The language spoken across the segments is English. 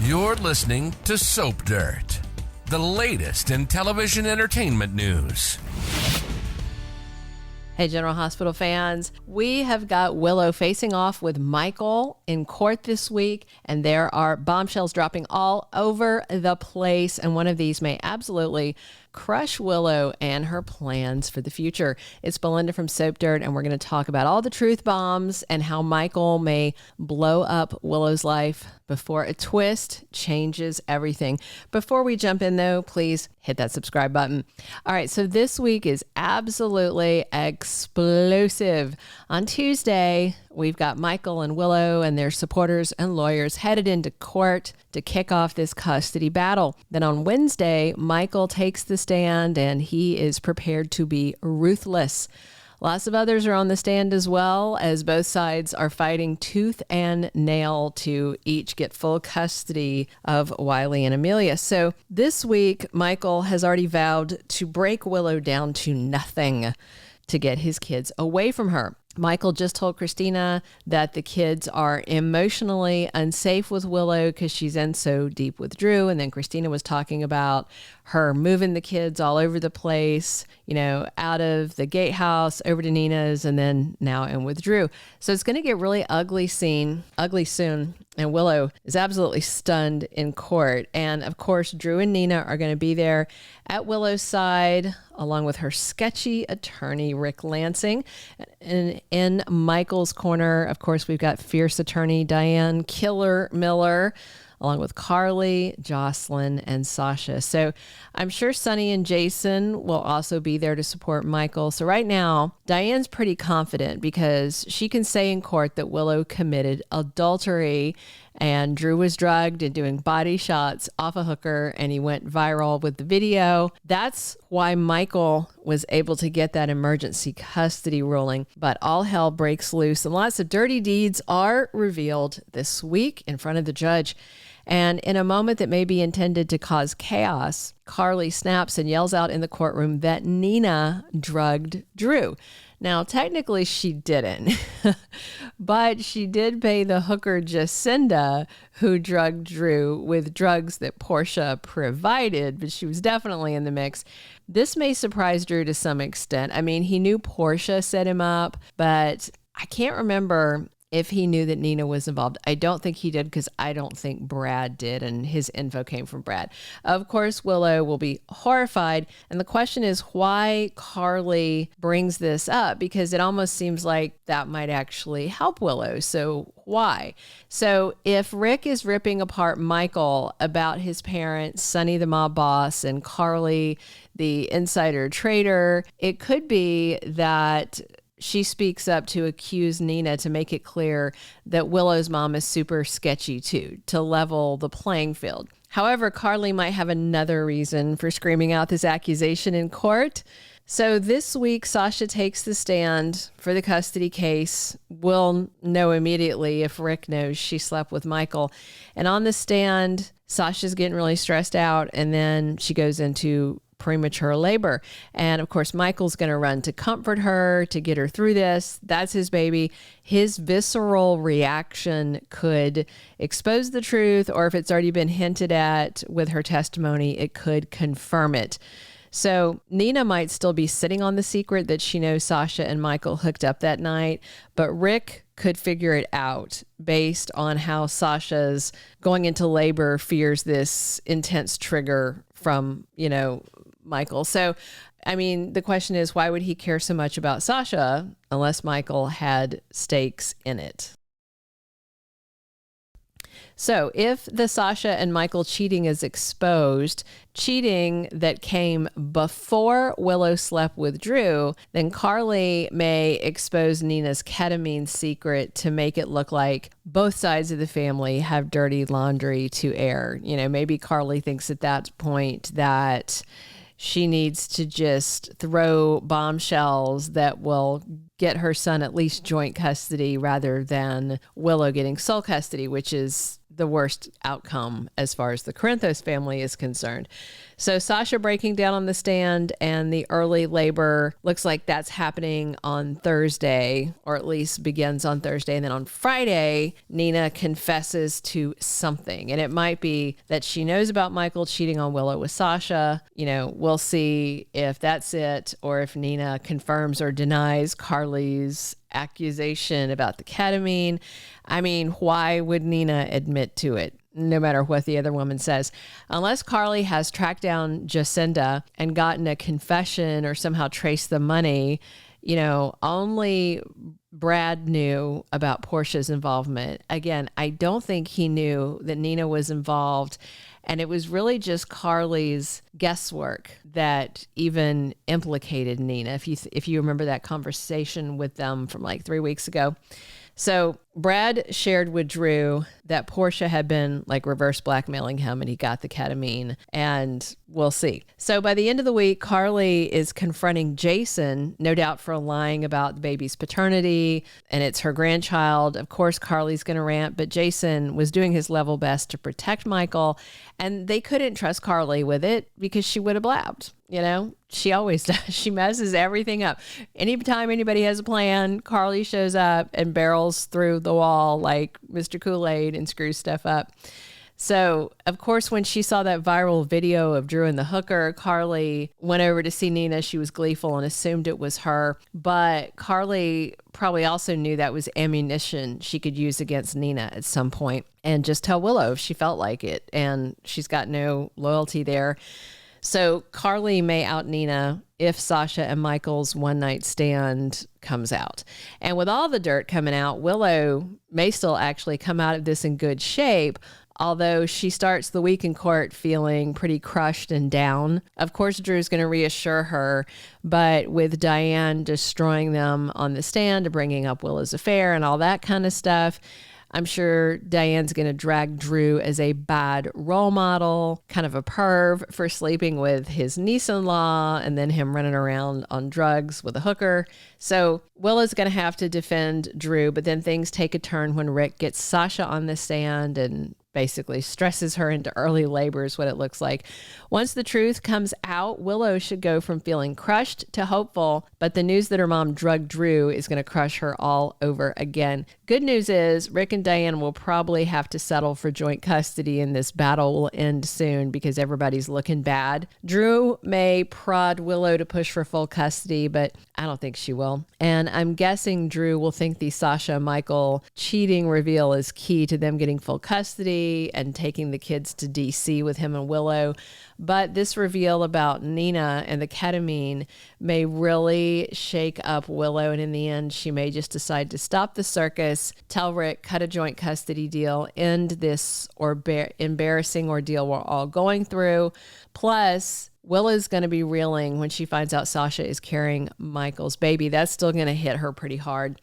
You're listening to Soap Dirt, the latest in television entertainment news. Hey, General Hospital fans, we have got Willow facing off with Michael in court this week, and there are bombshells dropping all over the place, and one of these may absolutely crush Willow and her plans for the future. It's Belinda from Soap Dirt, and we're going to talk about all the truth bombs and how Michael may blow up Willow's life before a twist changes everything. Before we jump in, though, please hit that subscribe button. All right, so this week is absolutely explosive. On Tuesday, we've got Michael and Willow and their supporters and lawyers headed into court to kick off this custody battle. Then on Wednesday, Michael takes the stand and he is prepared to be ruthless. Lots of others are on the stand as well, as both sides are fighting tooth and nail to each get full custody of Wiley and Amelia. So this week, Michael has already vowed to break Willow down to nothing to get his kids away from her. Michael just told Christina that the kids are emotionally unsafe with Willow because she's in so deep with Drew. And then Christina was talking about her moving the kids all over the place, you know, out of the gatehouse over to Nina's and then now in with Drew. So it's going to get really ugly soon. And Willow is absolutely stunned in court. And of course, Drew and Nina are going to be there at Willow's side, along with her sketchy attorney, Ric Lansing. And in Michael's corner, of course, we've got fierce attorney Diane Killer Miller, along with Carly, Jocelyn, and Sasha. So I'm sure Sonny and Jason will also be there to support Michael. So right now, Diane's pretty confident because she can say in court that Willow committed adultery and Drew was drugged and doing body shots off a hooker and he went viral with the video. That's why Michael was able to get that emergency custody ruling. But all hell breaks loose and lots of dirty deeds are revealed this week in front of the judge. And in a moment that may be intended to cause chaos, Carly snaps and yells out in the courtroom that Nina drugged Drew. Now, technically she didn't, but she did pay the hooker Jacinda, who drugged Drew, with drugs that Portia provided, but she was definitely in the mix. This may surprise Drew to some extent. I mean, he knew Portia set him up, but I can't remember if he knew that Nina was involved. I don't think he did because I don't think Brad did, and his info came from Brad. Of course, Willow will be horrified, and the question is why Carly brings this up, because it almost seems like that might actually help Willow. So why? So if Rick is ripping apart Michael about his parents, Sonny the mob boss, and Carly the insider trader, it could be that she speaks up to accuse Nina to make it clear that Willow's mom is super sketchy too, to level the playing field. However, Carly might have another reason for screaming out this accusation in court. So this week, Sasha takes the stand for the custody case. We'll know immediately if Rick knows she slept with Michael. And on the stand, Sasha's getting really stressed out, and then she goes into premature labor. And of course, Michael's going to run to comfort her, to get her through this. That's his baby. His visceral reaction could expose the truth, or if it's already been hinted at with her testimony, it could confirm it. So Nina might still be sitting on the secret that she knows Sasha and Michael hooked up that night, but Rick could figure it out based on how Sasha's going into labor fears this intense trigger from, Michael. So, I mean, the question is, why would he care so much about Sasha unless Michael had stakes in it? So if the Sasha and Michael cheating is exposed, cheating that came before Willow slept with Drew, then Carly may expose Nina's ketamine secret to make it look like both sides of the family have dirty laundry to air. Maybe Carly thinks at that point that she needs to just throw bombshells that will get her son at least joint custody rather than Willow getting sole custody, which is the worst outcome as far as the Corinthos family is concerned. So Sasha breaking down on the stand and the early labor looks like that's happening on Thursday, or at least begins on Thursday. And then on Friday, Nina confesses to something. And it might be that she knows about Michael cheating on Willow with Sasha. You know, we'll see if that's it, or if Nina confirms or denies Carly's accusation about the ketamine. I mean, why would Nina admit to it, no matter what the other woman says? Unless Carly has tracked down Jacinda and gotten a confession or somehow traced the money, you know, only Brad knew about Portia's involvement. Again, I don't think he knew that Nina was involved. And it was really just Carly's guesswork that even implicated Nina, if you remember that conversation with them from like 3 weeks ago. So Brad shared with Drew that Portia had been like reverse blackmailing him and he got the ketamine, and we'll see. So by the end of the week, Carly is confronting Jason, no doubt for lying about the baby's paternity, and it's her grandchild. Of course, Carly's going to rant, but Jason was doing his level best to protect Michael, and they couldn't trust Carly with it because she would have blabbed. You know, she always does. She messes everything up. Anytime anybody has a plan, Carly shows up and barrels through the wall like Mr. Kool-Aid and screws stuff up. So, of course, when she saw that viral video of Drew and the hooker, Carly went over to see Nina. She was gleeful and assumed it was her. But Carly probably also knew that was ammunition she could use against Nina at some point and just tell Willow if she felt like it. And she's got no loyalty there. So Carly may out Nina if Sasha and Michael's one night stand comes out. And with all the dirt coming out, Willow may still actually come out of this in good shape, although she starts the week in court feeling pretty crushed and down. Of course, Drew's going to reassure her, but with Diane destroying them on the stand, bringing up Willow's affair and all that kind of stuff, I'm sure Diane's going to drag Drew as a bad role model, kind of a perv for sleeping with his niece-in-law and then him running around on drugs with a hooker. So Willow's going to have to defend Drew, but then things take a turn when Ric gets Sasha on the stand and basically stresses her into early labor is what it looks like. Once the truth comes out, Willow should go from feeling crushed to hopeful, but the news that her mom drugged Drew is going to crush her all over again. Good news is Ric and Diane will probably have to settle for joint custody, and this battle will end soon because everybody's looking bad. Drew may prod Willow to push for full custody, but I don't think she will. And I'm guessing Drew will think the Sasha Michael cheating reveal is key to them getting full custody and taking the kids to DC with him and Willow. But this reveal about Nina and the ketamine may really shake up Willow. And in the end, she may just decide to stop the circus, tell Ric, cut a joint custody deal, end this embarrassing ordeal we're all going through. Plus, Willow's going to be reeling when she finds out Sasha is carrying Michael's baby. That's still going to hit her pretty hard.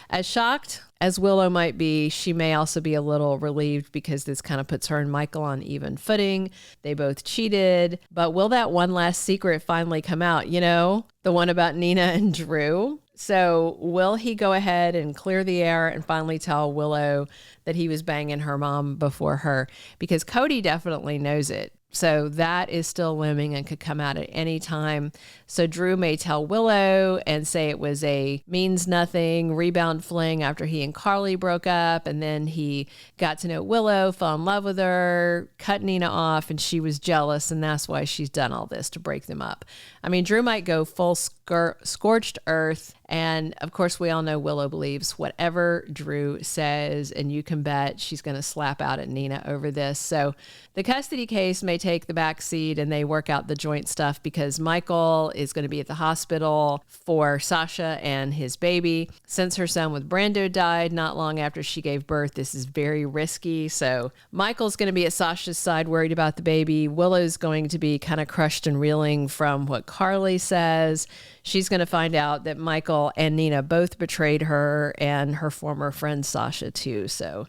As shocked as Willow might be, she may also be a little relieved because this kind of puts her and Michael on even footing. They both cheated. But will that one last secret finally come out? You know, the one about Nina and Drew? So will he go ahead and clear the air and finally tell Willow that he was banging her mom before her? Because Cody definitely knows it. So that is still looming and could come out at any time. So Drew may tell Willow and say it was a means nothing rebound fling after he and Carly broke up. And then he got to know Willow, fell in love with her, cut Nina off, and she was jealous. And that's why she's done all this to break them up. I mean, Drew might go full scorched earth. And of course, we all know Willow believes whatever Drew says, and you can bet she's going to slap out at Nina over this. So the custody case may take the back seat and they work out the joint stuff because Michael is going to be at the hospital for Sasha and his baby. Since her son with Brando died not long after she gave birth, this is very risky. So Michael's going to be at Sasha's side worried about the baby. Willow's going to be kind of crushed and reeling from what Carly says. She's going to find out that Michael and Nina both betrayed her and her former friend Sasha too. So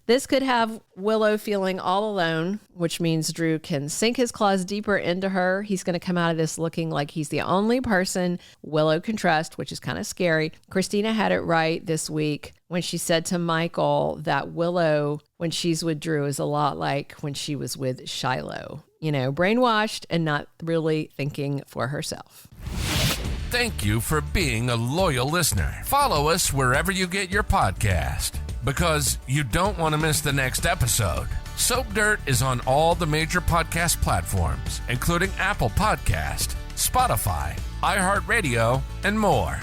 This could have Willow feeling all alone, which means Drew can sink his claws deeper into her. He's going to come out of this looking like he's the only person Willow can trust, which is kind of scary. Christina had it right this week when she said to Michael that Willow, when she's with Drew, is a lot like when she was with Shiloh. You know, brainwashed and not really thinking for herself. Thank you for being a loyal listener. Follow us wherever you get your podcast, because you don't want to miss the next episode. Soap Dirt is on all the major podcast platforms, including Apple Podcast, Spotify, iHeartRadio, and more.